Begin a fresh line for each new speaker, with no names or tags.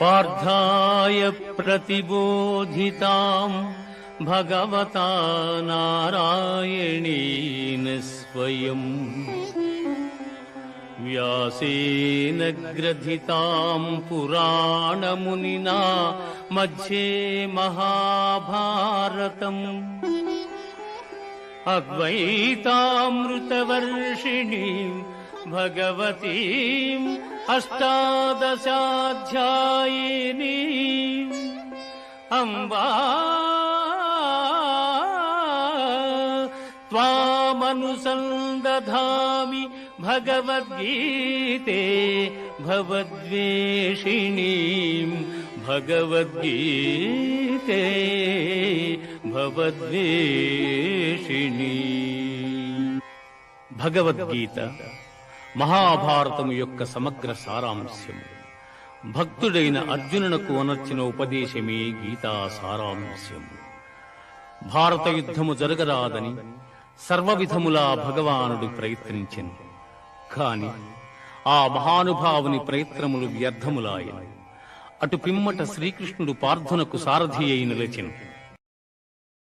పార్థాయ ప్రతిబోధితాం భగవతా నారాయణేన స్వయం వ్యాసేన గ్రథితాం పురాణమునినా మధ్యే మహాభారతం అద్వైతామృతవర్షిణీం భగవతీం అష్టాదశాధ్యాయినీం అంబా త్వామనుసందధామి భగవద్గీతే భవద్వేషిణీం భగవద్గీతే భవద్వేషిణీ. భగవద్గీత మహాభారతము యొక్క సమగ్ర సారాంశము. భక్తుడైన అర్జునునకు అనర్చిన ఉపదేశమే గీతా సారాంశము. భారత యుద్ధము జరగరాదని సర్వవిధములా భగవానుడు ప్రయత్నించెను. కాని ఆ మహానుభావుని ప్రయత్నములు వ్యర్థములాయను. అటు పిమ్మట శ్రీకృష్ణుడు పార్థునకు సారథి అయి నిలిచెను.